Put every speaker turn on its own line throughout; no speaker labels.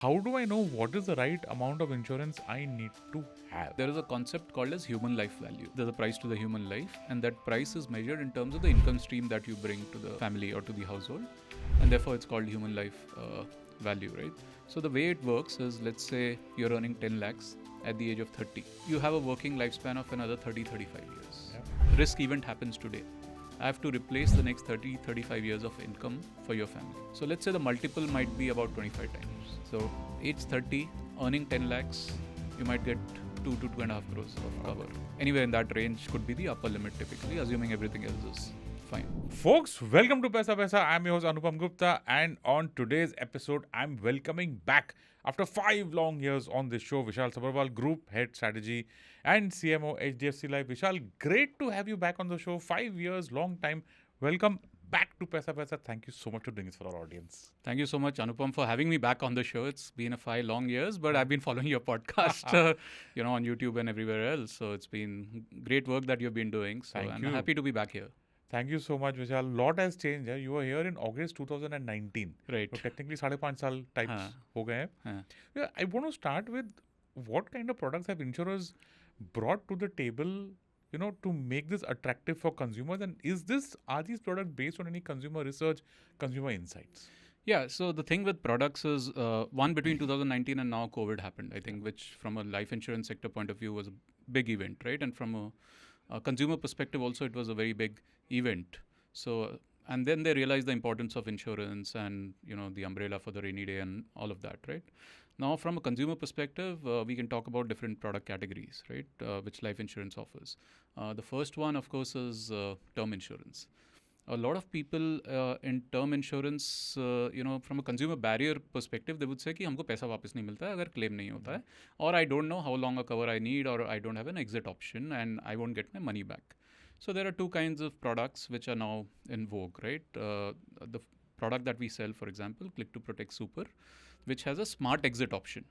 How do I know what is the right amount of insurance I need to have?
There is a concept called as human life value. There's a price to the human life, and that price is measured in terms of the income stream that you bring to the family or to the household, and therefore it's called human life value, right? So the way it works is, let's say you're earning 10 lakhs at the age of 30. You have a working lifespan of another 30-35 years.
Yeah.
Risk event happens today. I have to replace the next 30-35 years of income for your family. So let's say the multiple might be about 25 times. So age 30, earning 10 lakhs, you might get 2 to 2.5 crores of cover. Anywhere in that range could be the upper limit typically, assuming everything else is fine.
Folks, welcome to Paisa Vaisa. I'm your host Anupam Gupta, and on today's episode, I'm welcoming back after 5 long years on this show, Vishal Subharwal, Group Head Strategy and CMO HDFC Life. Vishal, great to have you back on the show. 5 years, long time. Welcome back to Paisa Vaisa. Thank you so much for doing this for our audience.
Thank you so much, Anupam, for having me back on the show. It's been 5 long years, but I've been following your podcast, on YouTube and everywhere else. So it's been great work that you've been doing. So
Thank
I'm
you.
happy to be back here.
Thank you so much, Vishal. A lot has changed. You were here in August 2019.
Right.
So technically 5.5 साल types
हाँ.
हो गए हैं.
हाँ.
Yeah, I want to start with what kind of products have insurers brought to the table, to make this attractive for consumers, and are these products based on any consumer research, consumer insights?
Yeah, so the thing with products is one between 2019 and now COVID happened, I think, which from a life insurance sector point of view was a big event, right? And from a consumer perspective also, it was a very big event. So, and then they realized the importance of insurance and, the umbrella for the rainy day and all of that, right? Now, from a consumer perspective, we can talk about different product categories, right, which life insurance offers. The first one, of course, is term insurance. A lot of people in term insurance, from a consumer barrier perspective, they would say कि हमको पैसा वापस नहीं मिलता है अगर claim नहीं होता है, or I don't know how long a cover I need, or I don't have an exit option and I won't get my money back. So there are two kinds of products which are now in vogue, right? The product that we sell, for example, Click to Protect Super, which has a smart exit option.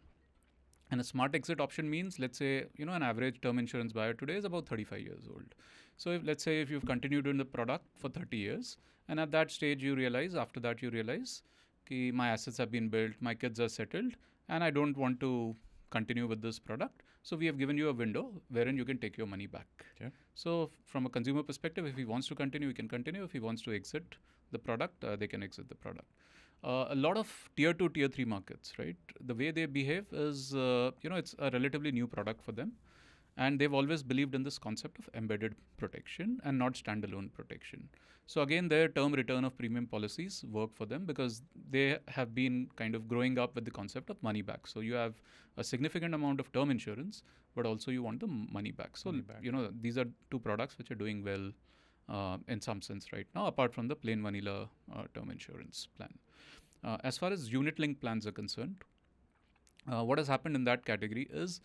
And a smart exit option means, let's say, an average term insurance buyer today is about 35 years old. So let's say if you've continued in the product for 30 years, and at that stage after that you realize, that my assets have been built, my kids are settled, and I don't want to continue with this product. So we have given you a window wherein you can take your money back.
Okay.
So from a consumer perspective, if he wants to continue, he can continue. If he wants to exit the product, they can exit the product. A lot of tier 2, tier 3 markets, right? The way they behave is, it's a relatively new product for them. And they've always believed in this concept of embedded protection and not standalone protection. So again, their term return of premium policies work for them because they have been kind of growing up with the concept of money back. So you have a significant amount of term insurance, but also you want the money back. So, these are two products which are doing well in some sense right now, apart from the plain vanilla term insurance plan. As far as unit-linked plans are concerned, what has happened in that category is,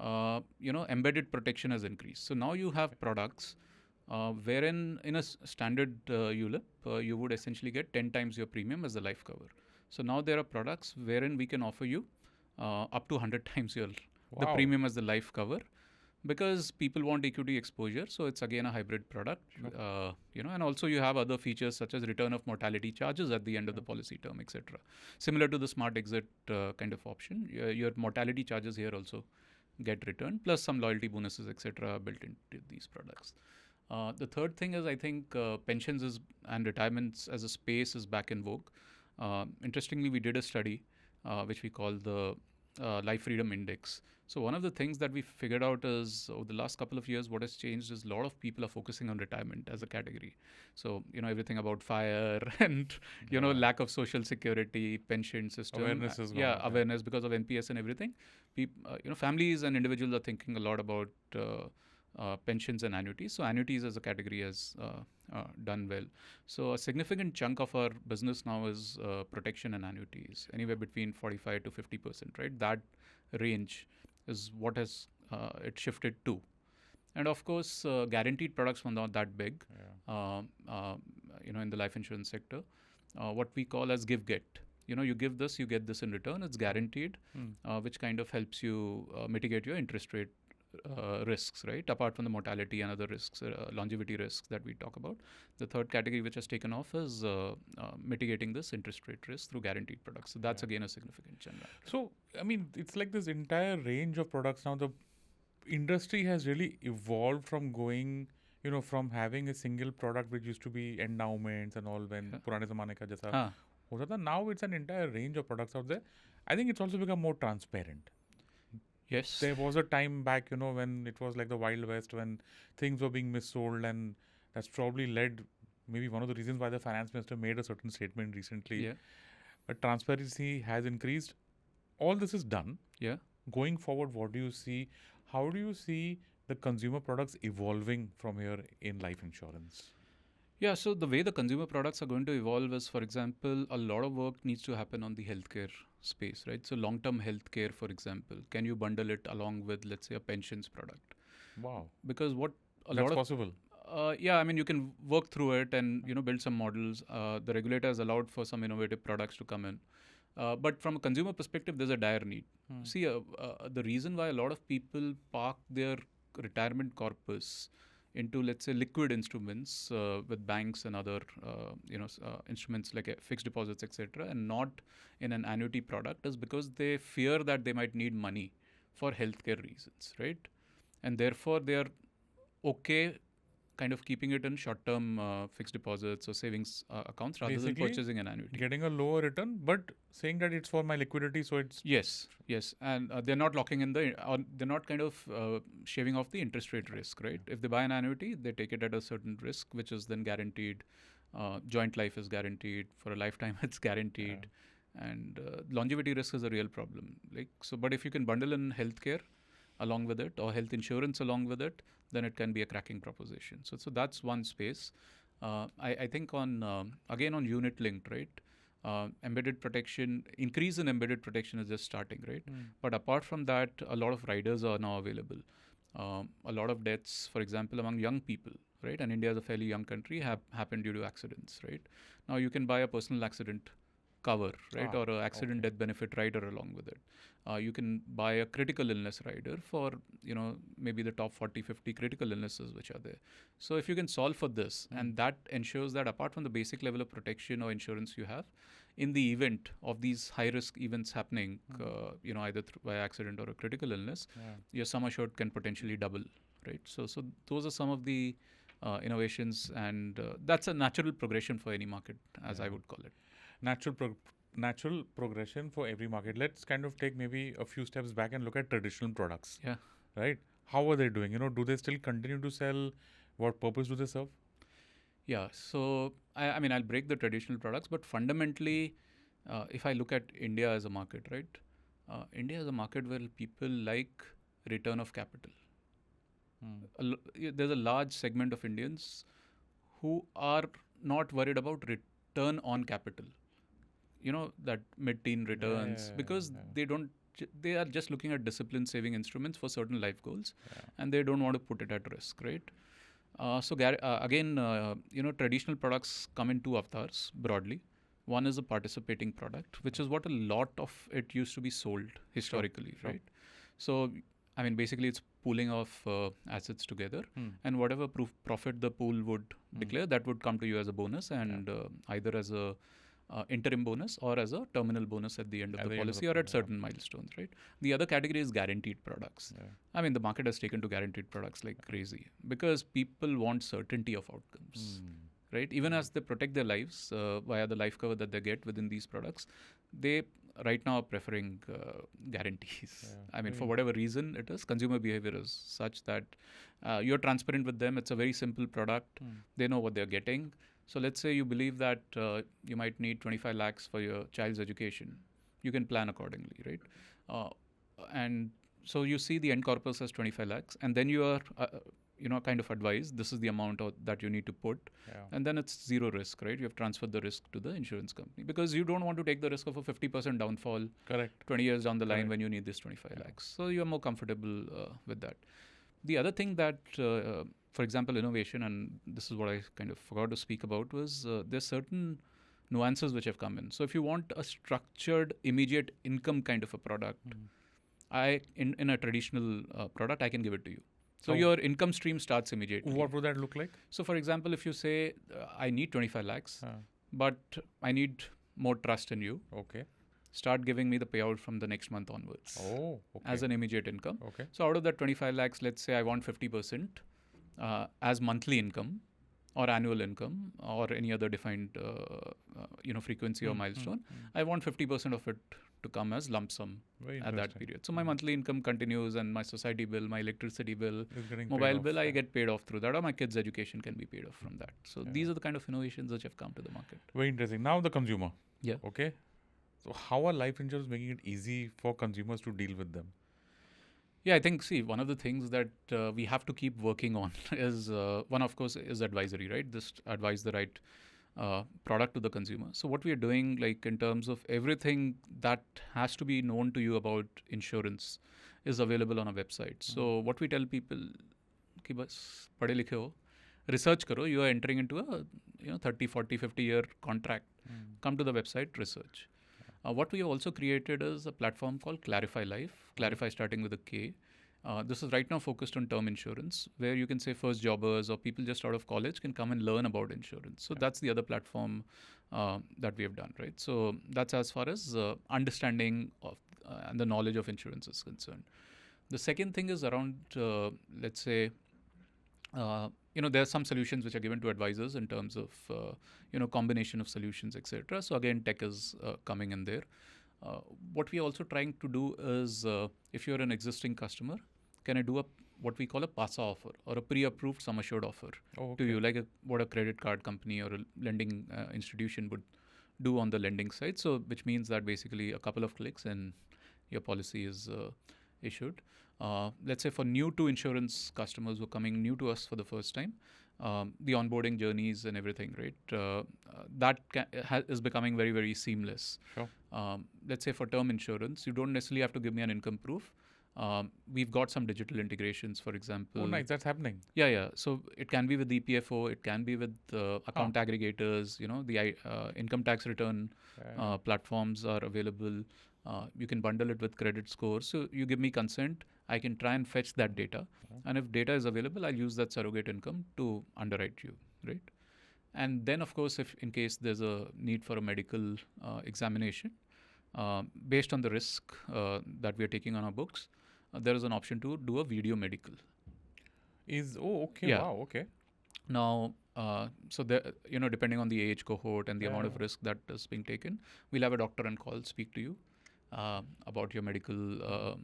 embedded protection has increased. So now you have products wherein in a standard ULIP, you would essentially get 10 times your premium as the life cover. So now there are products wherein we can offer you up to 100 times the premium as the life cover, because people want equity exposure. So it's again a hybrid product, sure. And also you have other features such as return of mortality charges at the end of the policy term, etc. Similar to the smart exit kind of option, your mortality charges here also get returned, plus some loyalty bonuses, etc. built into these products. The third thing is, I think pensions and retirements as a space is back in vogue. Interestingly, we did a study which we call the Life Freedom Index. So one of the things that we figured out is, over the last couple of years, what has changed is a lot of people are focusing on retirement as a category. So, everything about fire and, lack of social security, pension system.
Awareness is
awareness because of NPS and everything. Families and individuals are thinking a lot about pensions and annuities. So annuities as a category has done well. So a significant chunk of our business now is protection and annuities, anywhere between 45 to 50%, right? That range is what has it shifted to. And of course, guaranteed products were not that big, in the life insurance sector. What we call as give-get. You give this, you get this in return. It's guaranteed, which kind of helps you mitigate your interest rate risks, right? Apart from the mortality and other risks, longevity risks that we talk about. The third category which has taken off is mitigating this interest rate risk through guaranteed products. So that's again a significant churn.
So, I mean, it's like this entire range of products now. The industry has really evolved from going, from having a single product which used to be endowments and all when पुराने ज़माने का जैसा होता था. Now it's an entire range of products out there. I think it's also become more transparent.
Yes.
There was a time back, when it was like the Wild West, when things were being missold, and that's probably led, maybe one of the reasons why the finance minister made a certain statement recently.
Yeah.
But transparency has increased. All this is done.
Yeah.
Going forward, what do you see? How do you see the consumer products evolving from here in life insurance?
Yeah, so the way the consumer products are going to evolve is, for example, a lot of work needs to happen on the healthcare space, right? So long-term healthcare, for example, can you bundle it along with, let's say, a pensions product?
Wow.
Because
that's possible.
Yeah, I mean, you can work through it and, build some models. The regulator has allowed for some innovative products to come in. But from a consumer perspective, there's a dire need. See, the reason why a lot of people park their retirement corpus into, let's say, liquid instruments with banks and other, instruments like fixed deposits, etc., and not in an annuity product is because they fear that they might need money for healthcare reasons, right? And therefore, they are okay kind of keeping it in short-term fixed deposits or savings accounts rather than purchasing an annuity.
Getting a lower return, but saying that it's for my liquidity, so it's...
Yes. And they're not locking in they're not kind of shaving off the interest rate risk, right? If they buy an annuity, they take it at a certain risk, which is then guaranteed. Joint life is guaranteed. For a lifetime, it's guaranteed. And longevity risk is a real problem. But if you can bundle in healthcare along with it or health insurance along with it, then it can be a cracking proposition. So that's one space. I think again on unit linked, right? Embedded protection, increase in embedded protection is just starting, right? But apart from that, a lot of riders are now available. A lot of deaths, for example, among young people, right? And India is a fairly young country, have happened due to accidents, right? Now you can buy a personal accident cover, right? Or an accident death benefit rider along with it. You can buy a critical illness rider for, maybe the top 40, 50 critical illnesses which are there. So if you can solve for this, and that ensures that apart from the basic level of protection or insurance you have, in the event of these high-risk events happening, either by accident or a critical illness, your sum assured can potentially double, right? So those are some of the innovations, and that's a natural progression for any market, as I would call it.
Natural progression for every market. Let's kind of take maybe a few steps back and look at traditional products.
Yeah.
Right? How are they doing? Do they still continue to sell? What purpose do they serve?
Yeah. So, I mean, I'll break the traditional products, but fundamentally, if I look at India as a market, right? India is a market where people like return of capital. There's a large segment of Indians who are not worried about return on capital. That mid-teen returns, because they are just looking at disciplined saving instruments for certain life goals, and they don't want to put it at risk, right? Traditional products come in two avatars broadly. One is a participating product, which is what a lot of it used to be sold historically, right? So, I mean, basically it's pooling of assets together, and whatever profit the pool would declare, that would come to you as a bonus, and either as a interim bonus or as a terminal bonus at the end of the policy or at certain milestones, right? The other category is guaranteed products. I mean, the market has taken to guaranteed products like crazy because people want certainty of outcomes, right? Even as they protect their lives via the life cover that they get within these products, they right now are preferring guarantees. I mean, for whatever reason it is, consumer behavior is such that you're transparent with them. It's a very simple product. They know what they're getting. So let's say you believe that you might need 25 lakhs for your child's education. You can plan accordingly, right? And so you see the end corpus as 25 lakhs, and then you are, kind of advised this is the amount that you need to put, and then it's zero risk, right? You have transferred the risk to the insurance company because you don't want to take the risk of a 50% downfall.
Correct.
20 years down the line when you need this 25 lakhs. So you are more comfortable with that. The other thing that for example, innovation, and this is what I kind of forgot to speak about, was there's certain nuances which have come in. So if you want a structured, immediate income kind of a product, in a traditional product, I can give it to you. So
How-
your income stream starts immediately.
What would that look like?
So for example, if you say, I need 25 lakhs,
Uh,
but I need more trust in you,
okay.
start giving me the payout from the next month onwards
Oh, okay.
as an immediate income.
Okay.
So out of that 25 lakhs, let's say I want 50% as monthly income or annual income or any other defined frequency or milestone. I want 50% of it to come as lump sum
Very
at that
interesting.
period. So my monthly income continues, and my society bill, my electricity bill,
It's getting paid
mobile
off,
bill, I
yeah.
get paid off through that, or my kids' education can be paid off from that. So these are the kind of innovations which have come to the market.
Very interesting. Now the consumer.
Yeah.
Okay. So how are life insurers making it easy for consumers to deal with them?
Yeah, I think, see, one of the things that we have to keep working on is one, of course, is advisory, right? Just advise the right product to the consumer. So what we are doing, like in terms of everything that has to be known to you about insurance is available on our website. So what we tell people, कि बस पढ़े लिखे हो, research करो, you are entering into a 30, 40, 50-year contract. Come to the website, research. What we have also created is a platform called Clarify Life, Clarify starting with a K. This is right now focused on term insurance, where you can say first jobbers or people just out of college can come and learn about insurance. So that's the other platform that we have done, right? So that's as far as understanding of and the knowledge of insurance is concerned. The second thing is around, let's say, there are some solutions which are given to advisors in terms of, combination of solutions, etc. So again, tech is coming in there. What we are also trying to do is, if you're an existing customer, can I do what we call a PASA offer or a pre-approved sum assured offer to you, like what a credit card company or a lending institution would do on the lending side. So which means that basically a couple of clicks and your policy is issued. Let's say for new to insurance customers who are coming new to us for the first time, the onboarding journeys and everything, right? That is becoming very, very seamless.
Sure.
Let's say for term insurance, you don't necessarily have to give me an income proof. We've got some digital integrations, for example.
Oh, nice. That's happening.
Yeah. So it can be with EPFO, it can be with account aggregators, the income tax return platforms are available. You can bundle it with credit scores. So you give me consent, I can try and fetch that data. And if data is available, I'll use that surrogate income to underwrite you, right? And then, of course, if in case there's a need for a medical examination, based on the risk that we are taking on our books, there is an option to do a video medical.
Okay.
Yeah.
Wow. Okay.
Now, so depending on the age cohort and the amount of risk that is being taken, we'll have a doctor on call speak to you about your medical,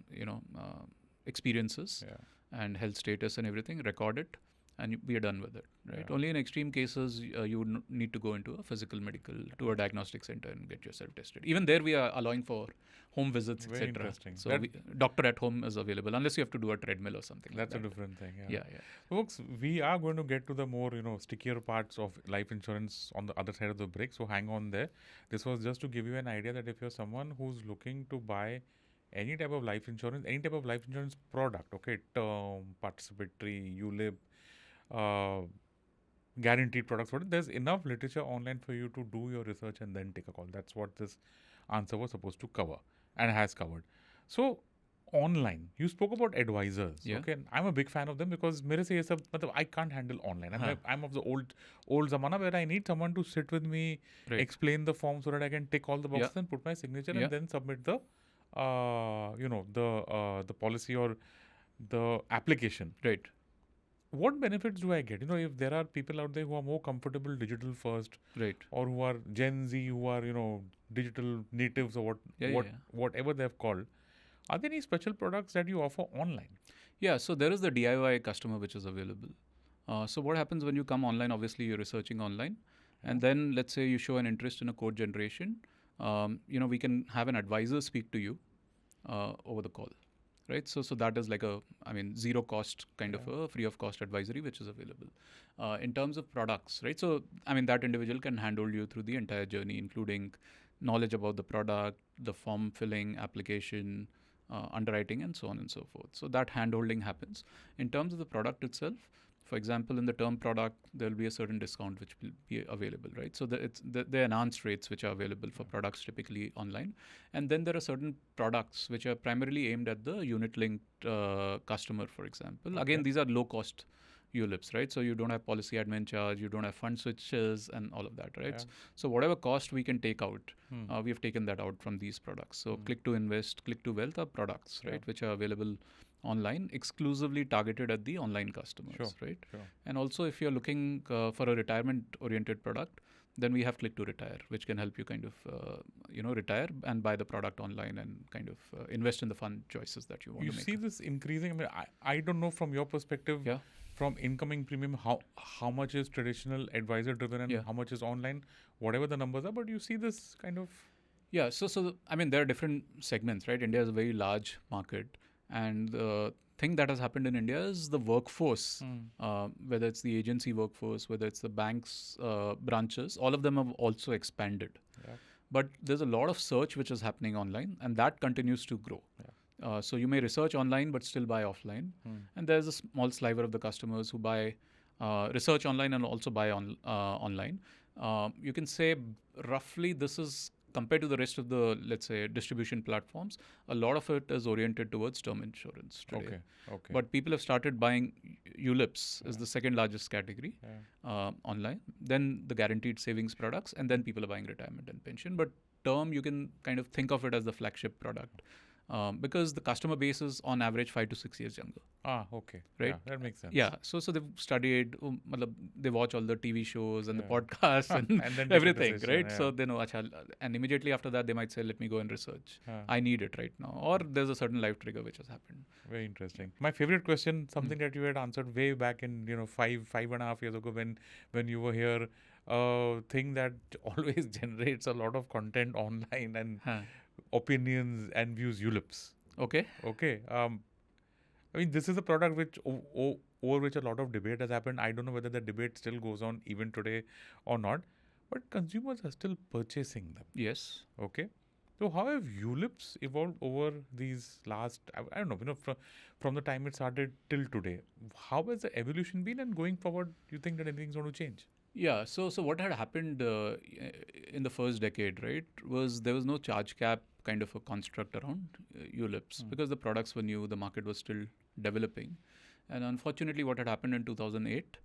experiences and health status and everything, record it, and we are done with it, right? Only in extreme cases, you would need to go into a physical medical to a diagnostic center and get yourself tested. Even there, we are allowing for home visits,
Very
etc.
interesting.
So doctor at home is available, unless you have to do a treadmill or something.
That's
like
a
that.
different thing.
Yeah.
Folks, we are going to get to the more, stickier parts of life insurance on the other side of the break. So hang on there. This was just to give you an idea that if you're someone who's looking to buy any type of life insurance, product, okay, term, participatory, ULIP, guaranteed products, there's enough literature online for you to do your research and then take a call. That's what this answer was supposed to cover and has covered. So online, you spoke about advisors.
Yeah.
Okay, I'm a big fan of them because I can't handle online. I'm of the old zamana where I need someone to sit with me, explain the form so that I can tick all the boxes and put my signature and then submit the the policy or the application.
Right.
What benefits do I get? If there are people out there who are more comfortable digital first,
right,
or who are Gen Z, who are digital natives or whatever they've called, are there any special products that you offer online?
Yeah, so there is the DIY customer which is available. So what happens when you come online? Obviously, you're researching online, and then let's say you show an interest in a code generation. We can have an advisor speak to you over the call. Right, so that is like zero cost kind of a free of cost advisory which is available. In terms of products, right? So that individual can handhold you through the entire journey, including knowledge about the product, the form filling, application, underwriting, and so on and so forth. So that handholding happens. In terms of the product itself, For example, in the term product, there will be a certain discount which will be available, right? So the enhanced rates which are available for products typically online. And then there are certain products which are primarily aimed at the unit-linked customer, for example. Again, these are low-cost ULIPs, right? So you don't have policy admin charge, you don't have fund switches and all of that, right?
Yeah.
So whatever cost we can take out, we have taken that out from these products. So Click to Invest, Click to Wealth are products, right, which are available online, exclusively targeted at the online customers, right?
Sure.
And also if you're looking for a retirement-oriented product, then we have Click to Retire, which can help you kind of, retire and buy the product online and kind of invest in the fund choices that you want to make.
You see this increasing? I mean, I don't know from your perspective, from incoming premium, how much is traditional advisor driven and how much is online, whatever the numbers are, but you see this kind of...
Yeah, so I mean, there are different segments, right? India is a very large market, and the thing that has happened in India is the workforce, whether it's the agency workforce, whether it's the banks, branches, all of them have also expanded.
Yeah.
But there's a lot of search which is happening online, and that continues to grow.
Yeah.
So you may research online but still buy offline. And there's a small sliver of the customers who buy research online and also buy online. You can say roughly this is, compared to the rest of the, let's say, distribution platforms, a lot of it is oriented towards term insurance today.
Okay.
But people have started buying ULIPs is the second largest category online. Then the guaranteed savings products, and then people are buying retirement and pension. But term, you can kind of think of it as the flagship product. Because the customer base is on average 5 to 6 years younger.
Okay.
Right?
Yeah, that makes sense.
Yeah. So they've studied, they watch all the TV shows and the podcasts and
then
everything, right? So they know, and immediately after that, they might say, let me go and research. I need it right now. Or there's a certain life trigger which has happened.
Very interesting. My favorite question, something that you had answered way back in, 5.5 years ago when you were here, thing that always generates a lot of content online and opinions and views, ULIPs.
Okay.
I mean, this is a product which over which a lot of debate has happened. I don't know whether the debate still goes on even today or not, but consumers are still purchasing them.
Yes.
Okay. So how have ULIPs evolved over these last, I don't know, from the time it started till today? How has the evolution been, and going forward, do you think that anything's going to change?
Yeah, so what had happened in the first decade, right, was there was no charge cap kind of a construct around ULIPs because the products were new, the market was still developing. And unfortunately, what had happened in 2008,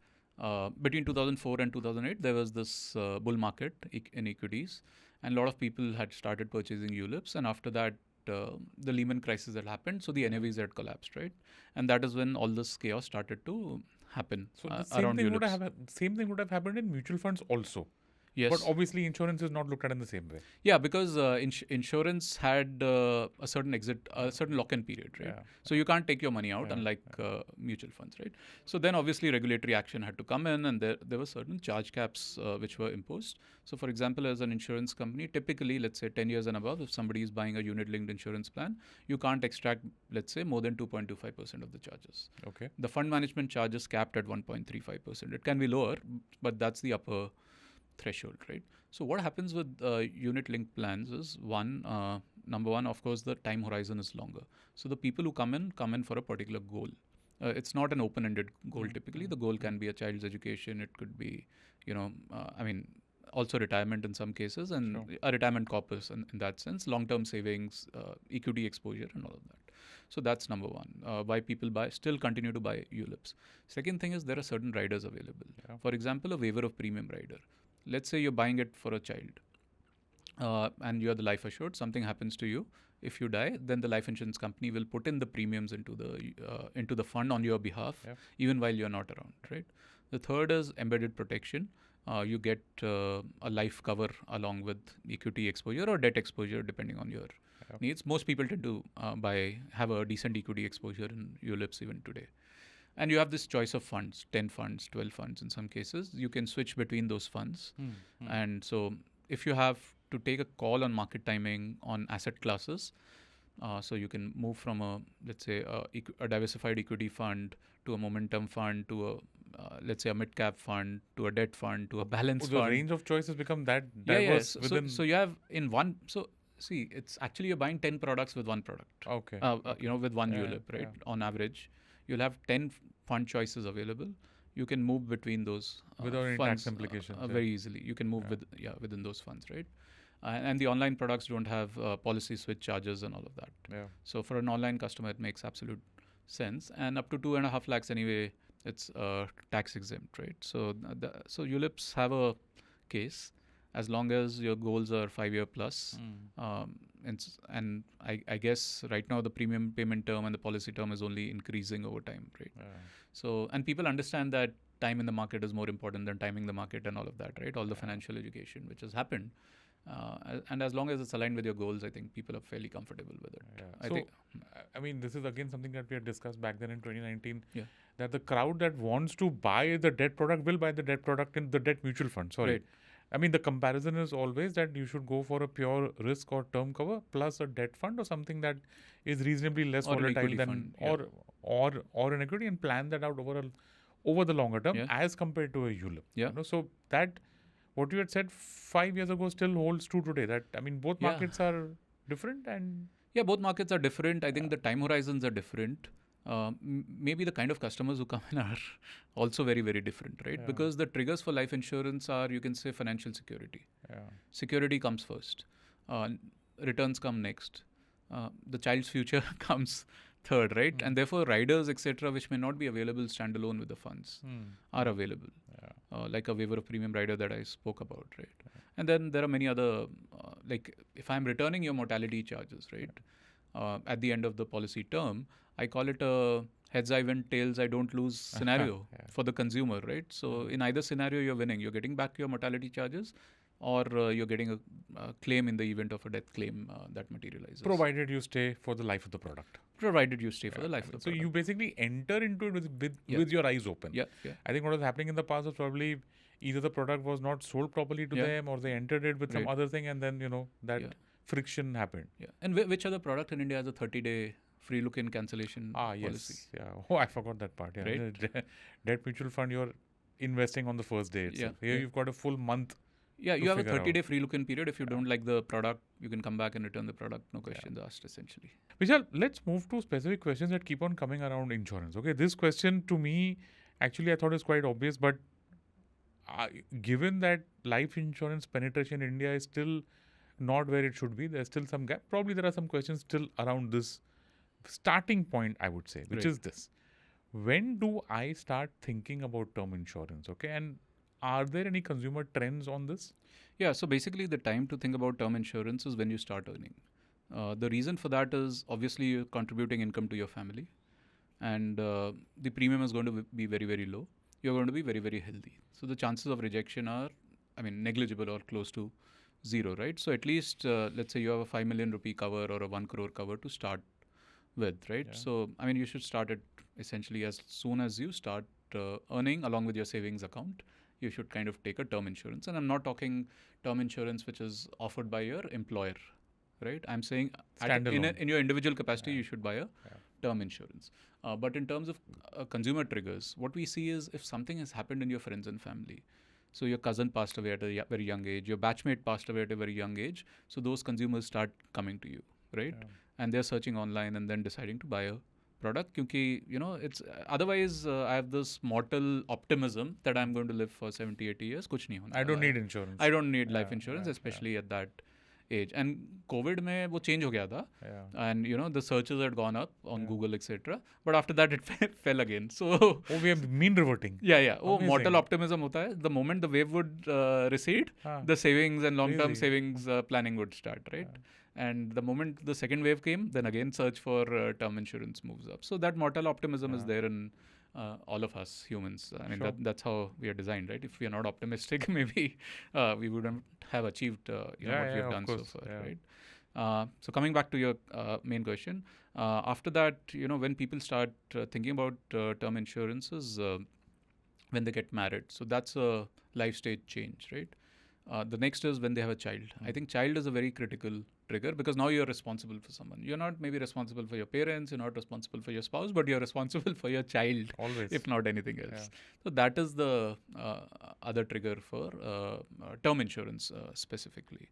between 2004 and 2008, there was this bull market in equities, and a lot of people had started purchasing ULIPs. And after that, the Lehman crisis had happened, so the NAVs had collapsed, right? And that is when all this chaos started to happen.
So the same
around
thing
ULIPs.
same thing would have happened in mutual funds also.
Yes.
But obviously insurance is not looked at in the same way.
Yeah, because insurance had a certain lock-in period, right?
Yeah.
So you can't take your money out, unlike mutual funds, right? So then obviously regulatory action had to come in, and there were certain charge caps which were imposed. So for example, as an insurance company, typically, let's say 10 years and above, if somebody is buying a unit-linked insurance plan, you can't extract, let's say, more than 2.25% of the charges.
Okay.
The fund management charge is capped at 1.35%. It can be lower, but that's the upper threshold, right? So what happens with unit-linked plans is number one, of course, the time horizon is longer. So the people who come in for a particular goal. It's not an open-ended goal typically. The goal can be a child's education. It could be, also retirement in some cases, and a retirement corpus in that sense, long-term savings, equity exposure, and all of that. So that's number one, why people still continue to buy ULIPs. Second thing is there are certain riders available. Yeah. For example, a waiver of premium rider. Let's say you're buying it for a child and you're the life assured, something happens to you. If you die, then the life insurance company will put in the premiums into the fund on your behalf, even while you're not around, right? The third is embedded protection. You get a life cover along with equity exposure or debt exposure, depending on your needs. Most people tend to have a decent equity exposure in ULIPs even today. And you have this choice of funds, 10 funds, 12 funds in some cases. You can switch between those funds. And so if you have to take a call on market timing on asset classes, so you can move from let's say a diversified equity fund to a momentum fund to let's say a mid-cap fund to a debt fund to a balanced fund.
The range of choices become that diverse within...
So you have in one... So see, it's actually you're buying 10 products with one product.
Okay.
With one ULIP, right? On average. You'll have 10 fund choices available. you can move between those
without any
funds
tax implications.
very easily. You can move within those funds, right? And the online products don't have policy switch charges and all of that.
Yeah.
So for an online customer, it makes absolute sense. And up to 2.5 lakhs anyway, it's tax exempt, right? So so ULIPs have a case as long as your goals are 5-year plus. And I guess right now the premium payment term and the policy term is only increasing over time, right? So, and people understand that time in the market is more important than timing the market and all of that, right? All the financial education which has happened. And as long as it's aligned with your goals, I think people are fairly comfortable with it.
I mean, this is again something that we had discussed back then in 2019.
Yeah.
That the crowd that wants to buy the debt product will buy the debt product in the debt mutual fund. Sorry.
Right.
I mean, the comparison is always that you should go for a pure risk or term cover plus a debt fund or something that is reasonably less
Or an
volatile
equity
than
fund,
or an equity, and plan that out over the longer term as compared to a ULIP.
Yeah.
So that what you had said 5 years ago still holds true today. That I mean, both markets are different and
both markets are different. I think the time horizons are different. Maybe the kind of customers who come in are also very, very different, right? Because the triggers for life insurance are, you can say, financial security. Security comes first. Returns come next. The child's future comes third, right? And therefore, riders, etc., which may not be available standalone with the funds, are available. Like a waiver of premium rider that I spoke about, right? And then there are many other, like if I'm returning your mortality charges, right? At the end of the policy term, I call it a heads I win, tails I don't lose scenario for the consumer, right? So in either scenario, you're winning. You're getting back your mortality charges, or you're getting a claim in the event of a death claim that materializes.
provided you stay for the life of the product.
Provided you stay for the life of the
So
product.
you basically enter into it with your eyes open.
Yeah.
I think what was happening in the past was probably either the product was not sold properly to them, or they entered it with some other thing, and then that friction happened.
Yeah. And which other product in India has a 30-day free look-in cancellation policy?
Yes. Yeah. Oh, I forgot that part. Yeah.
Right.
Debt mutual fund, you're investing on the first day itself. Here you've got a full month.
Yeah, you have a 30-day free look-in period. If you don't like the product, you can come back and return the product. No questions asked, essentially.
Vishal, let's move to specific questions that keep on coming around insurance. Okay, this question to me, actually, I thought is quite obvious, but given that life insurance penetration in India is still not where it should be, there's still some gap. Probably there are some questions still around this starting point, I would say, which is this. When do I start thinking about term insurance? Okay, and are there any consumer trends on this?
Yeah, so basically the time to think about term insurance is when you start earning. The reason for that is obviously you're contributing income to your family, and the premium is going to be very, very low. You're going to be very, very healthy. So the chances of rejection are, negligible or close to zero, right? So at least, let's say you have a 5 million rupee cover or a 1 crore cover to start with, right? So, you should start it essentially as soon as you start earning along with your savings account. You should kind of take a term insurance. And I'm not talking term insurance which is offered by your employer, right? I'm saying in your individual capacity, you should buy a term insurance. But in terms of consumer triggers, what we see is if something has happened in your friends and family, so your cousin passed away at a very young age, your batchmate passed away at a very young age, so those consumers start coming to you, right? And they're searching online and then deciding to buy a product. Kyunki, it's otherwise I have this mortal optimism that I'm going to live for 70, 80 years. Kuch nahi hona.
I don't need insurance.
I don't need life insurance, especially at that age. And COVID mein wo change ho gaya tha. And the searches had gone up on Google, etc. But after that it fell again. So
we have mean reverting.
Yeah. Oh, mortal optimism hota hai. The moment the wave would recede, the savings and long-term savings planning would start, right? And the moment the second wave came, then again search for term insurance moves up. So that mortal optimism is there in all of us humans. That's how we are designed, right? If we are not optimistic, maybe we wouldn't have achieved what we have done so far, right? So coming back to your main question, after that, when people start thinking about term insurances, when they get married, so that's a life stage change, right? The next is when they have a child. I think child is a very critical trigger because now you're responsible for someone. You're not maybe responsible for your parents, you're not responsible for your spouse, but you're responsible for your child. Always. If not anything else. So that is the other trigger for term insurance specifically.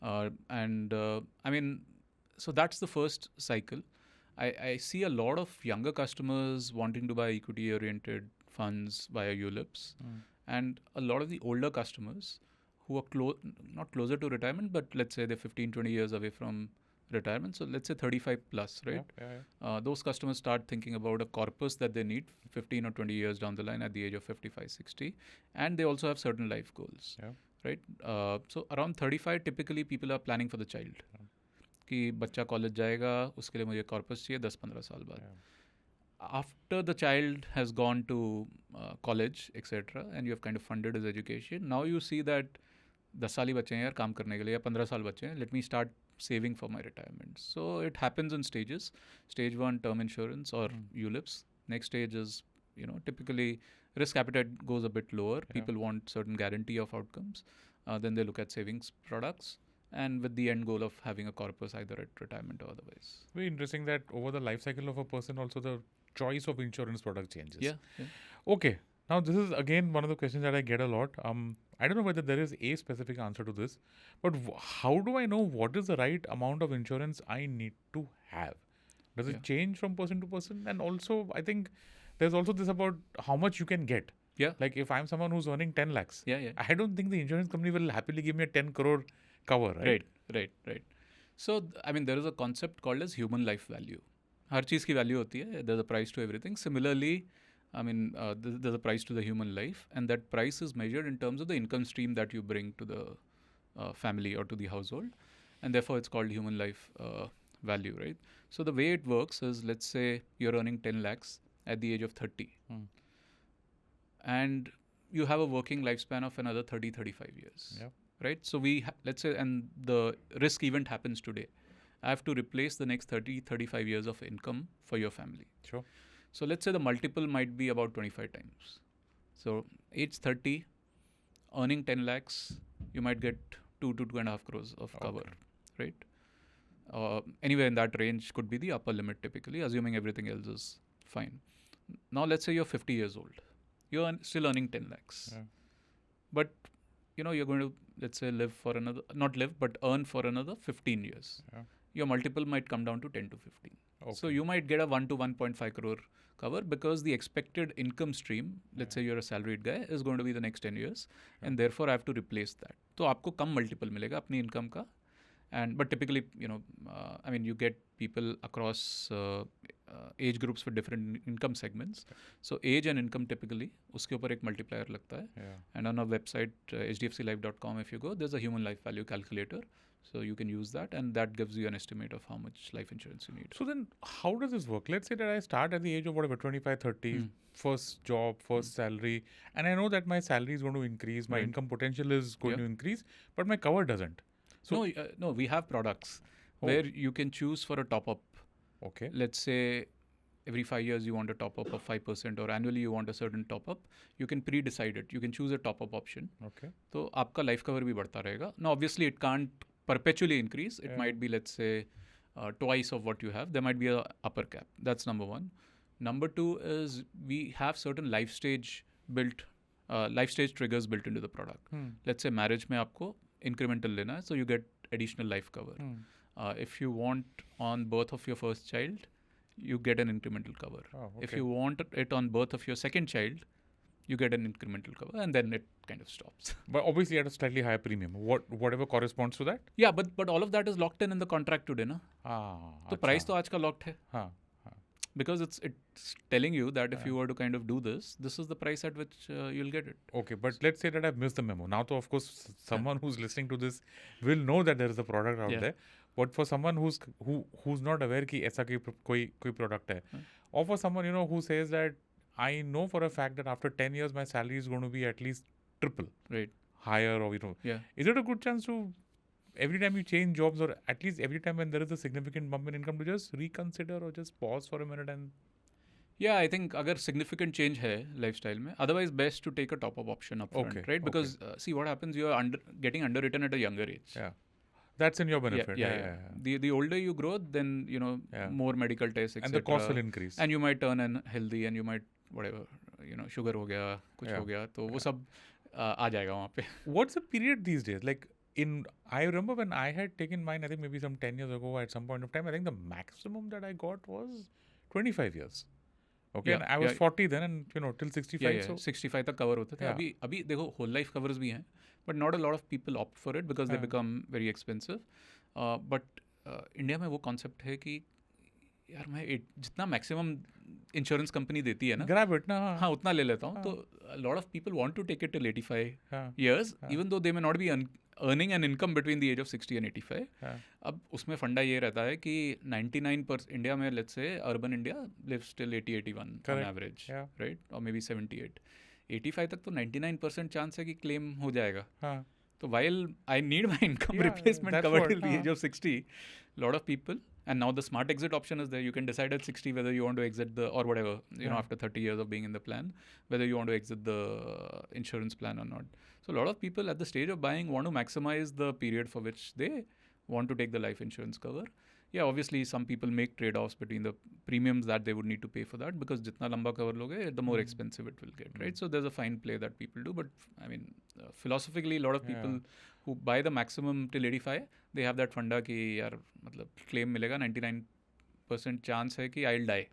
So that's the first cycle. I see a lot of younger customers wanting to buy equity-oriented funds via ULIPs. And a lot of the older customers who are not closer to retirement, but let's say they're 15, 20 years away from retirement. So let's say 35 plus, right? Those customers start thinking about a corpus that they need 15 or 20 years down the line at the age of 55, 60. And they also have certain life goals, right? So around 35, typically people are planning for the child. कि बच्चा college जाएगा उसके लिए मुझे corpus चाहिए 10-15 साल बाद. After the child has gone to college, etc., and you have kind of funded his education, now you see that 10 साल ही बच्चे हैं यार काम करने के लिए या 15 साल बच्चे हैं, let me start saving for my retirement. So it happens in stages. Stage 1, term insurance or ULIPs. Next stage is, typically risk appetite goes a bit lower. People want certain guarantee of outcomes. Then they look at savings products, and with the end goal of having a corpus either at retirement or otherwise.
Very interesting that over the life cycle of a person, also the choice of insurance product changes.
Yeah.
Okay. Now, this is again one of the questions that I get a lot. I don't know whether there is a specific answer to this, but how do I know what is the right amount of insurance I need to have? Does it change from person to person? And also, I think there's also this about how much you can get.
Yeah.
Like if I'm someone who's earning 10 lakhs,
Yeah.
I don't think the insurance company will happily give me a 10 crore cover, right?
Right. So, there is a concept called as human life value. हर चीज़ की value होती है. There's a price to everything. Similarly, there's a price to the human life, and that price is measured in terms of the income stream that you bring to the family or to the household, and therefore it's called human life value, right? So the way it works is, let's say you're earning 10 lakhs at the age of 30, and you have a working lifespan of another 30-35 years, right? So let's say, and the risk event happens today. I have to replace the next 30-35 years of income for your family.
Sure.
So let's say the multiple might be about 25 times. So age 30, earning 10 lakhs, you might get 2 to 2.5 crores of cover, right? Anywhere in that range could be the upper limit typically, assuming everything else is fine. Now let's say you're 50 years old. You're still earning 10 lakhs. But, you're going to, let's say, earn for another 15 years. Your multiple might come down to 10 to 15. So you might get a 1 to 1.5 crore cover because the expected income stream, let's say you're a salaried guy, is going to be the next 10 years. And therefore I have to replace that. So आपको कम multiple मिलेगा अपनी income का. But typically, you get people across age groups for different income segments. So age and income typically, उसके ऊपर एक multiplier लगता है. And on our website, hdfclife.com, if you go, there's a human life value calculator. So you can use that, and that gives you an estimate of how much life insurance you need.
So then how does this work? Let's say that I start at the age of 25, 30, first job, first salary, and I know that my salary is going to increase, my income potential is going to increase, but my cover doesn't.
So no, we have products where you can choose for a top-up.
Okay.
Let's say every 5 years you want a top-up of 5% or annually you want a certain top-up. You can pre-decide it. You can choose a top-up option.
Okay.
So आपका life cover भी बढ़ता रहेगा. Now obviously it can't perpetually increase. It might be, let's say, twice of what you have. There might be a upper cap. That's number one. Number two is we have certain life stage triggers built into the product. Let's say marriage में आपको incremental लेना है, so you get additional life cover. If you want on birth of your first child, you get an incremental cover. If you want it on birth of your second child, you get an incremental cover, and then it kind of stops.
But obviously at a slightly higher premium. Whatever corresponds to that?
Yeah, but all of that is locked in the contract today, na? So price तो आज का locked है. Because it's telling you that if you were to kind of do this is the price at which you'll get it.
Okay, but let's say that I've missed the memo. Now, to of course, someone who's listening to this will know that there is a product out there. But for someone who's not aware कि ऐसा कोई product है, or for someone who says that I know for a fact that after 10 years my salary is going to be at least triple,
right,
higher, or is it a good chance to every time you change jobs, or at least every time when there is a significant bump in income, to just reconsider or just pause for a minute and...
Yeah, I think अगर significant change है lifestyle में, otherwise best to take a top-up option upfront, right? Because see what happens, you are getting underwritten at a younger age.
Yeah, that's in your benefit. Yeah.
The older you grow, then more medical tests, etc.
And the cost will increase. And
you might turn unhealthy, and you might sugar हो गया, कुछ हो गया, तो वो सब आ जाएगा वहाँ पे.
What's the period these days? Like I remember when I had taken mine, I think maybe some 10 years ago, at some point of time, I think the maximum that I got was 25 years. Okay, and I was 40 then, and till 65. So
65 तक cover होते थे.
Yeah.
अभी देखो whole life covers भी हैं, but not a lot of people opt for it because they
हाँ.
become very expensive. But India में वो concept है कि यार मैं जितना मैक्सिमम इंश्योरेंस कंपनी देती है ना,
grab it ना.
हाँ उतना ले लेता हूँ.
हाँ.
तो lot of people want to take it till 85
हाँ.
years
हाँ.
even though they may not be earning an income between the age of 60 and 85.
हाँ.
अब उसमें फंडा ये रहता है कि 99% इंडिया में let's say urban India lives till 80-81 on
Correct.
Average,
Yeah.
Right, और मे बी 78. 85 तक तो 99% चांस है कि क्लेम हो जाएगा.
हाँ.
So while I need my income
Yeah,
replacement
that's
covered
what,
till the age of 60, a lot of people, and now the smart exit option is there. You can decide at 60 whether you want to exit the, or whatever, you know, after 30 years of being in the plan, whether you want to exit the insurance plan or not. So a lot of people at the stage of buying want to maximize the period for which they want to take the life insurance cover. Yeah, obviously some people make trade-offs between the premiums that they would need to pay for that, because jitna lamba cover loge, the more expensive it will get, right? So there's a fine play that people do, but I mean, philosophically, a lot of people who buy the maximum till 85, they have that funda ki yaar, matlab claim milega, 99% chance hai ki I'll die.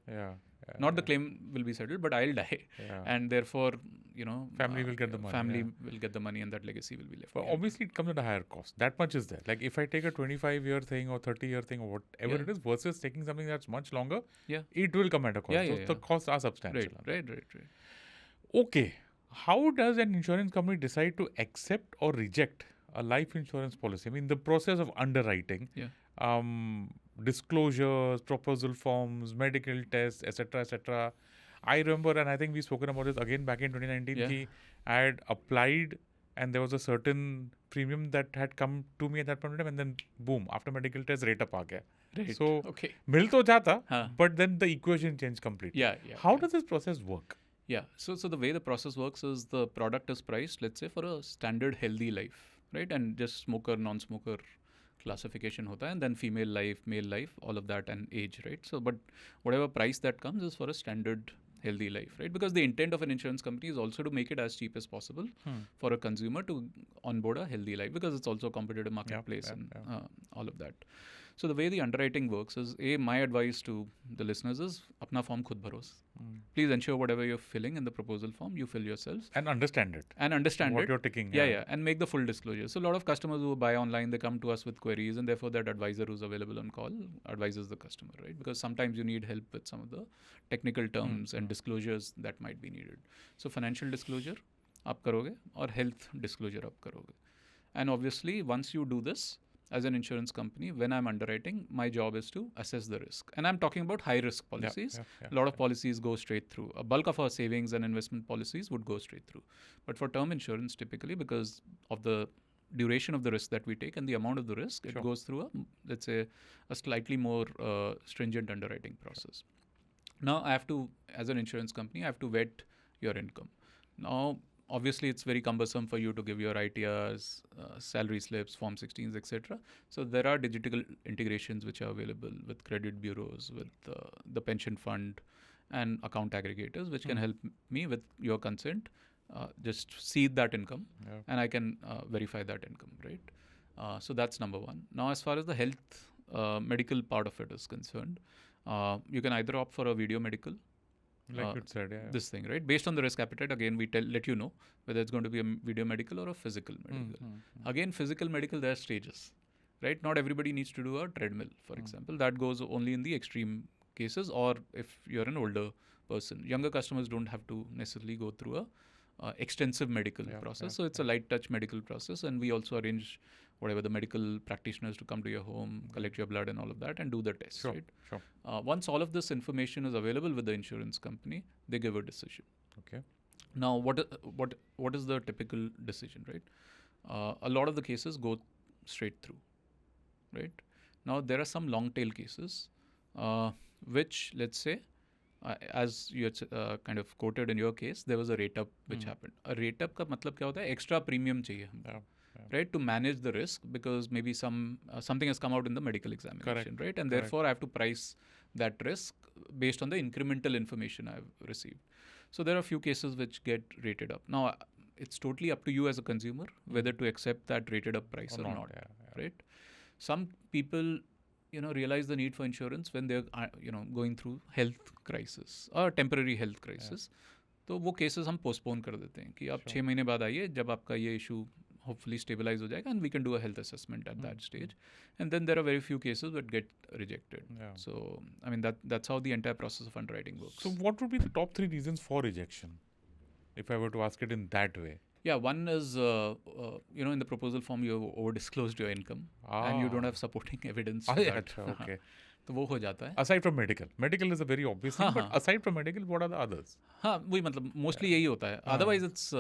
Not the claim will be settled, but I'll die. And therefore, you know,
family will get the money.
Family will get the money, and that legacy will be left.
But obviously, it comes at a higher cost. That much is there. Like if I take a 25-year thing or 30-year thing or whatever it is, versus taking something that's much longer, it will come at a cost. So the costs are substantial.
Right.
Okay. How does an insurance company decide to accept or reject a life insurance policy? I mean, the process of underwriting, disclosures, proposal forms, medical tests, etc. I remember, and I think we've spoken about this again back in 2019, I had applied and there was a certain premium that had come to me at that point in time, and then boom, after medical test, rate up aa gaya.
Right.
So, mil to jata, but then the equation changed completely. How does this process work?
So the way the process works is the product is priced, let's say, for a standard healthy life, right? And just smoker, non-smoker classification hota hai, and then female life, male life, all of that, and age, right? So, but whatever price that comes is for a standard healthy life, right? Because the intent of an insurance company is also to make it as cheap as possible for a consumer to onboard a healthy life, because it's also a competitive marketplace and all of that. So the way the underwriting works is, my advice to the listeners is, apna form khud bharos. Please ensure whatever you're filling in the proposal form, you fill yourselves.
And understand it.
What
you're ticking.
And make the full disclosure. So a lot of customers who buy online, they come to us with queries, and therefore that advisor who's available on call advises the customer, right? Because sometimes you need help with some of the technical terms and disclosures that might be needed. So financial disclosure, aap karoge, or health disclosure aap karoge. And obviously, once you do this, as an insurance company, when I'm underwriting, my job is to assess the risk. And I'm talking about high risk policies. A lot of policies go straight through. A bulk of our savings and investment policies would go straight through. But for term insurance, typically, because of the duration of the risk that we take and the amount of the risk, it goes through let's say, a slightly more stringent underwriting process. Now, I have to, as an insurance company, I have to vet your income. Now, obviously, it's very cumbersome for you to give your ITRs, salary slips, Form 16s, etc. So there are digital integrations which are available with credit bureaus, with the pension fund and account aggregators, which can help me, with your consent, just seed that income, and I can verify that income, right? So that's number one. Now, as far as the health medical part of it is concerned, you can either opt for a video medical,
like you said,
this thing, right? Based on the risk appetite, again, we let you know whether it's going to be a video medical or a physical medical. Again, physical medical, there are stages, right? Not everybody needs to do a treadmill, for example. That goes only in the extreme cases, or if you're an older person. Younger customers don't have to necessarily go through a extensive medical process. So it's a light touch medical process, and we also arrange whatever the medical practitioners to come to your home, collect your blood and all of that, and do the test, right? Once all of this information is available with the insurance company, they give a decision.
Okay.
Now, what is the typical decision, right? A lot of the cases go straight through, right? Now, there are some long tail cases, which, let's say, as you had kind of quoted in your case, there was a rate up which happened. A rate up ka matlab kya hota hai? Extra premium chahiye humko. Right, to manage the risk, because maybe something has come out in the medical examination, right? And therefore, I have to price that risk based on the incremental information I've received. So there are a few cases which get rated up. Now, it's totally up to you as a consumer whether to accept that rated up price or not, right? Some people, realize the need for insurance when they're going through health crisis or temporary health crisis. तो वो cases हम postpone कर देते हैं कि आप 6 महीने बाद आइए जब आपका ये issue hopefully stabilize हो जाएगा, and we can do a health assessment at that stage. And then there are very few cases that get rejected. So I mean that's how the entire process of underwriting works.
So what would be the top 3 reasons for rejection, if I were to ask it in that way?
Yeah, one is in the proposal form you have over disclosed your income and you don't have supporting evidence.
Okay.
तो वो हो जाता है.
Aside from medical is a very obvious thing, but aside from medical, what are the others?
हाँ, वही मतलब mostly यही होता है. Otherwise, it's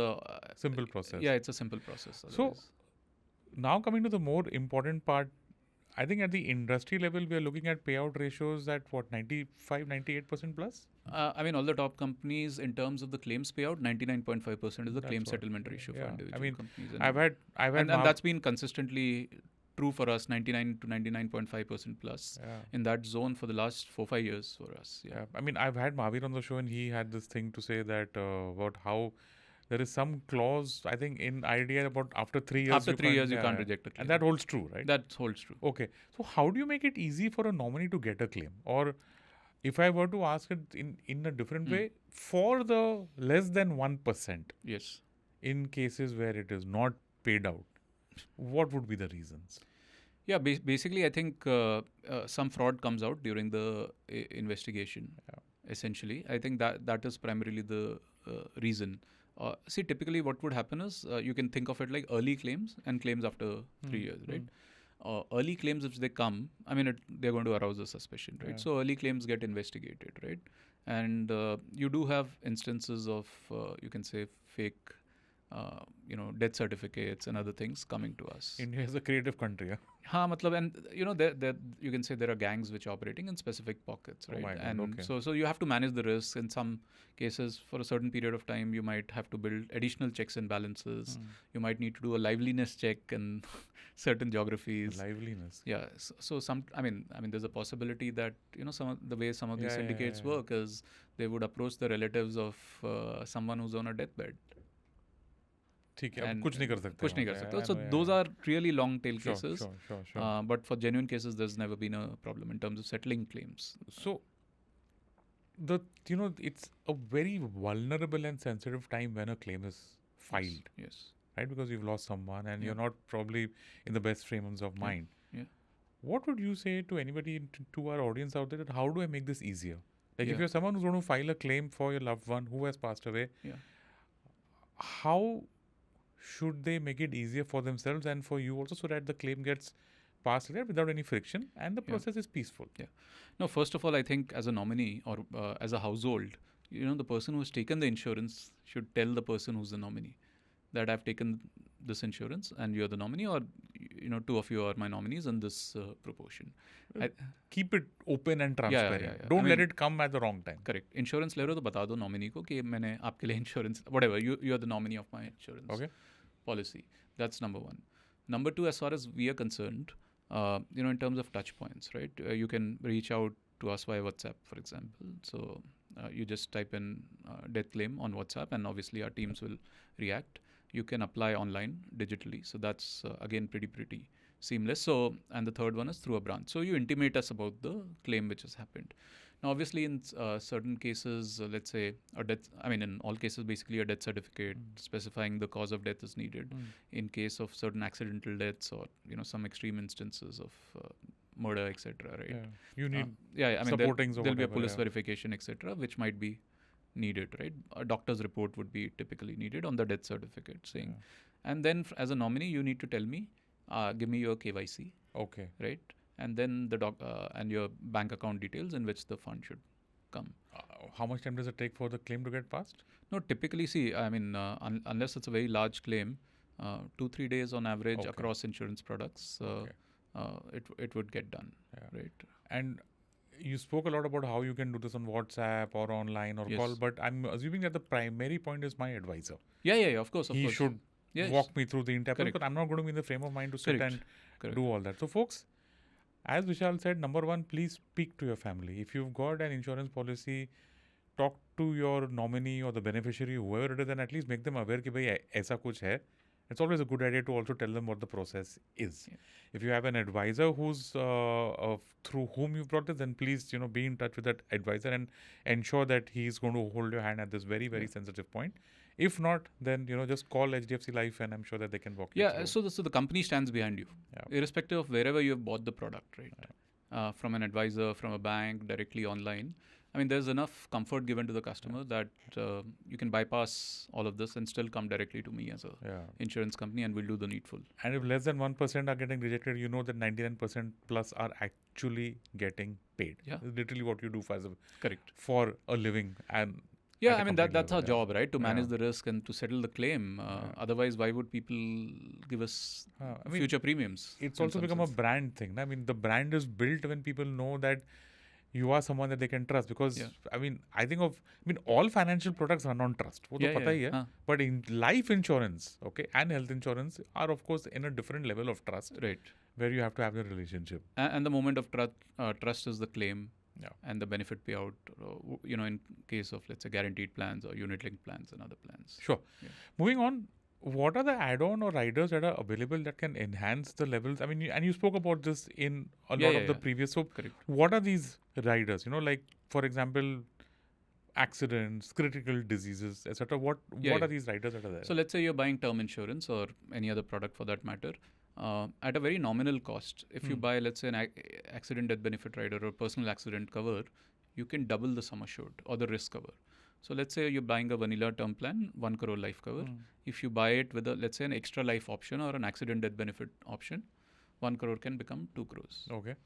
simple process.
Yeah, it's a simple process.
So now coming to the more important part, I think at the industry level, we are looking at payout ratios at what, 95, 98% plus?
I mean, all the top companies in terms of the claims payout, 99.5% is the claim settlement ratio for individual companies. And
I've had
and that's been consistently true for us, 99 to 99.5% plus in that zone for the last 4-5 years for us. Yeah.
I mean, I've had Mahavir on the show and he had this thing to say that about how there is some clause, I think, in idea about after 3 years.
After 3 years, you can't reject a claim.
And that holds true, right?
That holds true.
Okay. So how do you make it easy for a nominee to get a claim? Or if I were to ask it in a different way, for the less than 1%,
yes,
in cases where it is not paid out, what would be the reasons?
Yeah, basically, I think some fraud comes out during the investigation. Essentially, I think that is primarily the reason. See, typically what would happen is you can think of it like early claims and claims after 3 years, right? Early claims, if they come, I mean, they're going to arouse a suspicion, right? So early claims get investigated, right? And you do have instances of, you can say, fake, death certificates and other things coming to us.
India is a creative country, yeah?
हाँ, मतलब, and there you can say there are gangs which are operating in specific pockets, right?
Oh my God,
and
okay.
so you have to manage the risk. In some cases, for a certain period of time, you might have to build additional checks and balances. You might need to do a liveliness check in certain geographies.
Liveliness.
Yeah. So I mean, there's a possibility that some of the way some of these syndicates work is they would approach the relatives of someone who's on a deathbed.
ठीक है, अब कुछ नहीं कर सकते.
So those are really long tail cases.
Sure.
But for genuine cases, there's never been a problem in terms of settling claims.
So it's a very vulnerable and sensitive time when a claim is filed.
Yes.
Right, because you've lost someone and you're not probably in the best frames of mind.
Yeah.
What would you say to anybody, to our audience out there, that how do I make this easier? Like if you're someone who's going to file a claim for your loved one who has passed away, how should they make it easier for themselves and for you also, so that the claim gets passed there without any friction and the process is peaceful?
Yeah. No, first of all, I think as a nominee or as a household, the person who's taken the insurance should tell the person who's the nominee that I've taken this insurance and you're the nominee, or two of you are my nominees in this proportion.
Keep it open and transparent.
Yeah.
Don't let it come at the wrong time.
Correct. Insurance ले रहे हो तो बता दो nominee को कि मैंने आपके लिए insurance, whatever, you're the nominee of my insurance policy. That's number one. Number two, as far as we are concerned, in terms of touch points, right? You can reach out to us via WhatsApp, for example. So you just type in death claim on WhatsApp, and obviously our teams will react. You can apply online digitally. So that's again pretty seamless. So, and the third one is through a branch. So you intimate us about the claim which has happened. Now, obviously, in certain cases, let's say a death, in all cases, basically a death certificate specifying the cause of death is needed. In case of certain accidental deaths or, some extreme instances of murder, etc. Right?
Yeah. You need
supportings there'll be a police verification, etc., which might be needed, right? A doctor's report would be typically needed on the death certificate saying. And then as a nominee, you need to tell me, give me your KYC.
Okay.
Right? And then the and your bank account details in which the fund should come.
How much time does it take for the claim to get passed?
No, typically, see, unless it's a very large claim, 2-3 days on average across insurance products, it would get done, right?
And you spoke a lot about how you can do this on WhatsApp or online or call, but I'm assuming that the primary point is my advisor.
Yeah, of course.
He should walk me through the entire process, because I'm not going to be in the frame of mind to sit and do all that. So, folks, as Vishal said, number one, please speak to your family. If you've got an insurance policy, talk to your nominee or the beneficiary, whoever it is, and at least make them aware कि भाई ऐसा कुछ है. it's always a good idea to also tell them what the process is.
Yeah.
If you have an advisor who's through whom you brought this, then please, be in touch with that advisor and ensure that he's going to hold your hand at this very, very
Yeah.
sensitive point. If not, then, just call HDFC Life and I'm sure that they can walk you
Yeah,
through.
so the company stands behind you,
Yeah.
irrespective of wherever you have bought the product, right? From an advisor, from a bank, directly online. I mean, there's enough comfort given to the customer that you can bypass all of this and still come directly to me as a
Yeah.
insurance company, and we'll do the needful.
And if less than 1% are getting rejected, you know that 99% plus are actually getting paid.
Yeah.
It's literally what you do
Correct.
for a living. And
Yeah,
at a
I mean
complete
that's our
level,
job, right? To manage
Yeah.
the risk and to settle the claim. Otherwise, why would people give us
I mean,
future premiums?
it's
in
also
some
become a
sense?
brand thing. I mean, the brand is built when people know that you are someone that they can trust. Because,
Yeah.
I think all financial products run on trust. वो तो
Yeah,
पता ही
yeah.
है. But in life insurance, okay, and health insurance are, of course, in a different level of trust
Right.
where you have to have the relationship.
And the moment of trust is the claim.
Yeah.
And the benefit payout, in case of, let's say, guaranteed plans or unit-linked plans and other plans.
Sure.
Yeah.
Moving on, what are the add-on or riders that are available that can enhance the levels? I mean, and you spoke about this in a lot of the previous. So,
Correct.
what are these riders? Like, for example, accidents, critical diseases, etc. What are these riders that are there?
So let's say you're buying term insurance or any other product for that matter. At a very nominal cost, if you buy, let's say, an accident death benefit rider or personal accident cover, you can double the sum assured or the risk cover. So let's say you're buying a vanilla term plan, 1 crore life cover. If you buy it with let's say, an extra life option or an accident death benefit option, 1 crore can become 2 crores.
Okay.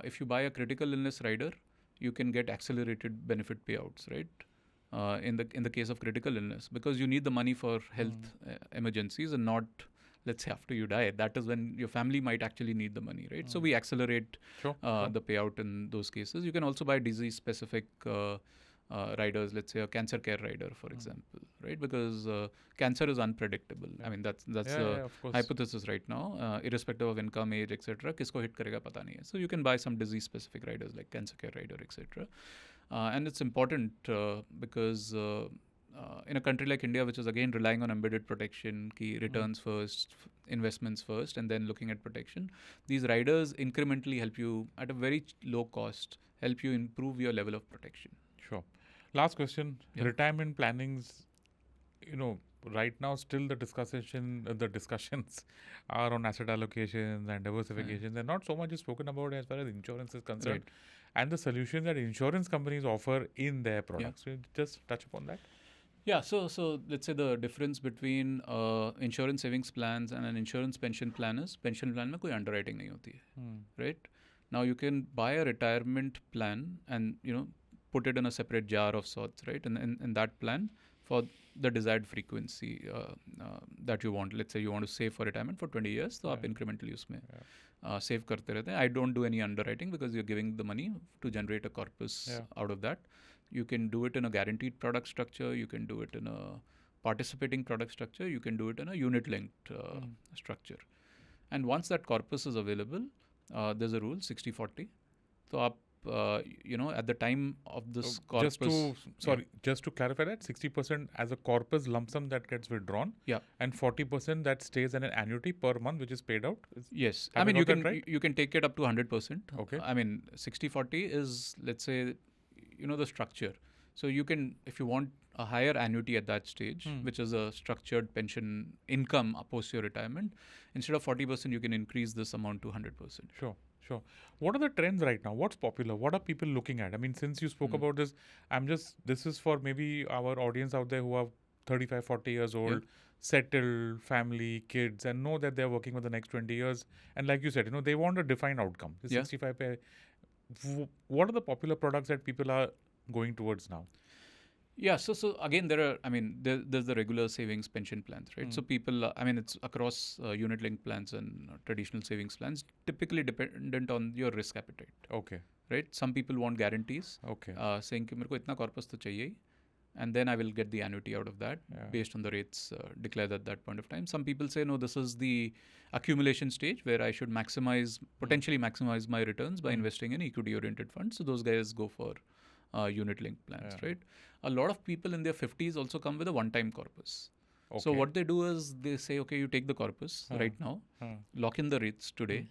If you buy a critical illness rider, you can get accelerated benefit payouts, right? In the case of critical illness, because you need the money for health emergencies and not, let's say, after you die. That is when your family might actually need the money, right? So we accelerate
Sure.
the payout in those cases. You can also buy disease-specific riders, let's say a cancer care rider, for example, right? Because cancer is unpredictable. I mean, that's
of course.
hypothesis right now, irrespective of income, age, etc. Kisko hit karega pata nahi hai. So you can buy some disease-specific riders like cancer care rider, etc. And it's important because in a country like India, which is again relying on embedded protection, key returns first, investments first, and then looking at protection, these riders incrementally help you at a very low cost, help you improve your level of protection.
Sure. Last question.
Yeah.
Retirement plannings, right now still the discussions are on asset allocations and diversification. And not so much is spoken about as far as insurance is concerned.
Right.
And the solutions that insurance companies offer in their products. So just touch upon that.
Yeah, so let's say the difference between insurance savings plans and an insurance pension plan is pension plan में कोई underwriting नहीं होती है, right? Now you can buy a retirement plan and put it in a separate jar of sorts, right? And in that plan for the desired frequency that you want. Let's say you want to save for retirement for 20 years, so आप incrementally उसमें save करते रहते हैं. I don't do any underwriting because you're giving the money to generate a corpus out of that. You can do it in a guaranteed product structure. You can do it in a participating product structure. You can do it in a unit-linked structure. And once that corpus is available, there's a rule, 60-40. So, at the time of this corpus...
Just to clarify that, 60% as a corpus lump sum that gets withdrawn.
Yeah.
And 40% that stays in an annuity per month, which is paid out.
Yes.
I mean,
you can take it up to 100%.
Okay.
I mean, 60-40 is, let's say, the structure. So you can, if you want a higher annuity at that stage, which is a structured pension income post your retirement, instead of 40%, you can increase this amount to 100%.
Sure. What are the trends right now? What's popular? What are people looking at? I mean, since you spoke about this, this is for maybe our audience out there who are 35, 40 years old, settled, family, kids, and know that they're working for the next 20 years. And like you said, they want a defined outcome. 65 what are the popular products that people are going towards now?
Yeah, so again, there's the regular savings pension plans, right? So people, it's across unit-linked plans and traditional savings plans, typically dependent on your risk appetite.
Okay.
Right? Some people want guarantees.
Okay.
Saying कि मेरे को इतना corpus तो चाहिए ही, and then I will get the annuity out of that based on the rates declared at that point of time. Some people say, no, this is the accumulation stage where I should potentially maximize my returns by investing in equity-oriented funds. So those guys go for unit-linked plans, right? A lot of people in their 50s also come with a one-time corpus. So
Okay.
what they do is they say, okay, you take the corpus right now, lock in the rates today,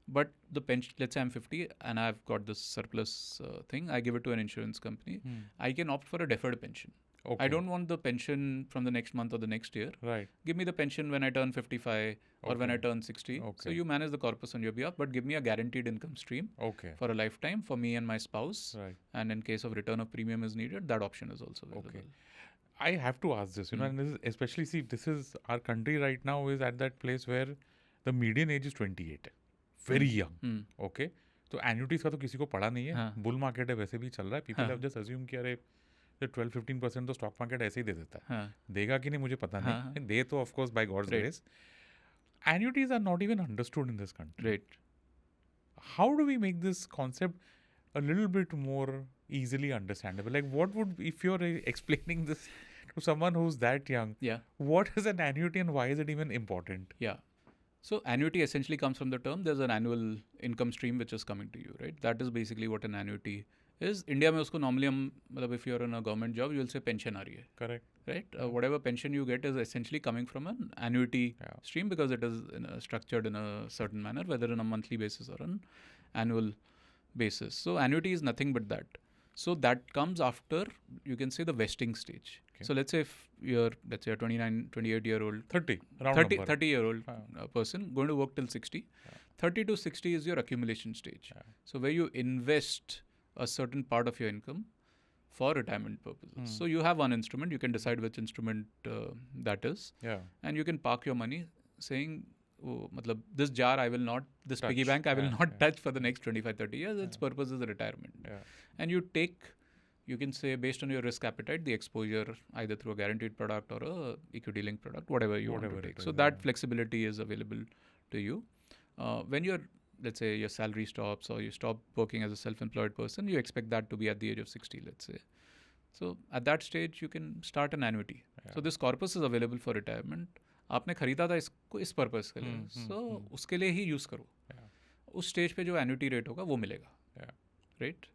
but the pension, let's say I'm 50 and I've got this surplus thing, I give it to an insurance company. I can opt for a deferred pension.
Okay.
I don't want the pension from the next month or the next year.
Right.
Give me the pension when I turn 55 or when I turn 60. So
Okay.
you manage the corpus on your behalf, but give me a guaranteed income stream
Okay.
for a lifetime for me and my spouse.
Right.
And in case of return of premium is needed, that option is also available.
Okay. I have to ask this, and this is especially, see, this is our country right now is at that place where the median age is 28. Very young. Okay. तो annuities का तो किसी को पड़ा नहीं है. Bull market है वैसे भी चल रहा है. People have just assumed कि अरे 12-15% तो stock market ऐसे ही दे देता है. देगा कि नहीं मुझे पता नहीं. दे तो of course by God's grace. Annuities are not even understood in this country.
Right.
How do we make this concept a little bit more easily understandable? Like, what would, if you're explaining this to someone who's that young, what is an annuity and why is it even important?
Yeah. So annuity essentially comes from the term, there's an annual income stream which is coming to you, right? That is basically what an annuity is. India में उसको normally हम, मतलब if you're in a government job, you'll say pension आ रही है.
Correct.
Right? Whatever pension you get is essentially coming from an annuity stream because it is structured in a certain manner, whether on a monthly basis or an annual basis. So annuity is nothing but that. So that comes after, you can say, the vesting stage. Okay. So let's say if you're, let's say a 29, 28-year-old, 30-year-old person going to work till 60. 30 to 60 is your accumulation stage. So where you invest a certain part of your income for retirement purposes. So you have one instrument, you can decide which instrument that is. And you can park your money saying, oh, matlab, this jar I will not, this touch. Piggy bank I will not touch for the next 25-30 years. Its purpose is retirement. And you take, you can say based on your risk appetite, the exposure either through a guaranteed product or a equity linked product, whatever you want to take. So that flexibility is available to you. When you're, let's say your salary stops or you stop working as a self-employed person, you expect that to be at the age of 60, let's say. So at that stage, you can start an annuity. So this corpus is available for retirement. आपने खरीदा था इसको इस purpose के लिए, सो उसके लिए ही use करो. उस स्टेज पे जो एन्युटी रेट होगा वो मिलेगा, right?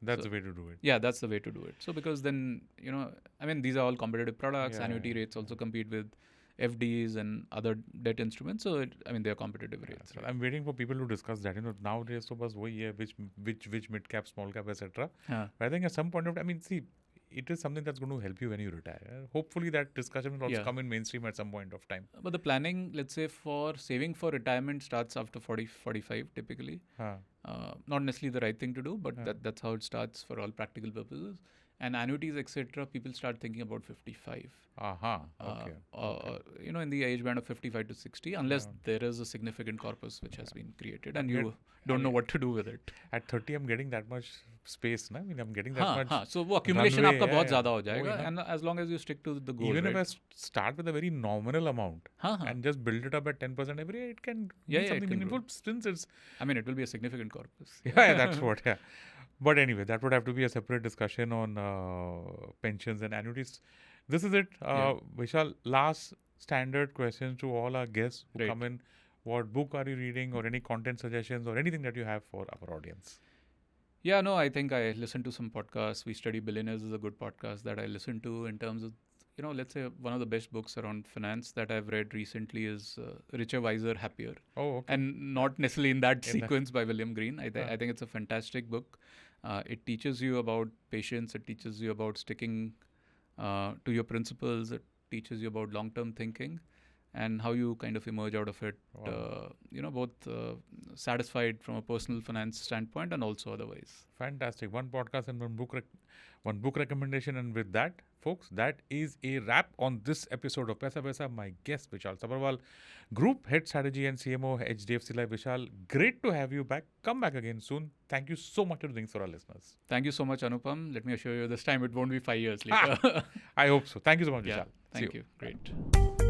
That's the way to do it.
Yeah, that's the way to do it. So because then, you know, I mean, these are all competitive products. Annuity rates also compete with FDs and other debt instruments. So, I mean, they are competitive rates.
Right? I'm waiting for people to discuss that. You know, nowadays, so bas wahi hai, which mid cap, small cap, etc. But I think at some point of time, I mean, see, it is something that's going to help you when you retire. Hopefully that discussion will also come in mainstream at some point of time.
But the planning, let's say, for saving for retirement starts after 40, 45 typically. Not necessarily the right thing to do, but that's how it starts for all practical purposes. And annuities, etc., people start thinking about 55. You know, in the age band of 55 to 60, unless there is a significant corpus which has been created and you don't know what to do with it.
At 30, I'm getting that much space, na? I mean, I'm getting that much.
So, वो accumulation आपका बहुत ज़्यादा हो जाएगा, and as long as you stick to the goal.
Even if I start with a very nominal amount and just build it up at 10% every year, it can be something meaningful since it's.
I mean, it will be a significant corpus.
That's what. But anyway, that would have to be a separate discussion on pensions and annuities. This is it. Vishal, last standard questions to all our guests who come in. What book are you reading, or any content suggestions, or anything that you have for our audience?
Yeah, no, I think I listen to some podcasts. We Study Billionaires is a good podcast that I listen to in terms of, you know, let's say one of the best books around finance that I've read recently is Richer, Wiser, Happier.
Oh, okay.
And not necessarily in that sequence by William Green. I think it's a fantastic book. It teaches you about patience. It teaches you about sticking to your principles. It teaches you about long-term thinking and how you kind of emerge out of it, you know, both satisfied from a personal finance standpoint and also otherwise.
Fantastic. One podcast and one book recommendation. And with that, folks, that is a wrap on this episode of Paisa Vaisa. My guest, Vishal Subharwal, Group Head Strategy and CMO, HDFC Life. Vishal, great to have you back. Come back again soon. Thank you so much for doing for our listeners.
Thank you so much, Anupam. Let me assure you, this time it won't be 5 years later.
I hope so. Thank you so much, Vishal.
Thank you. Great.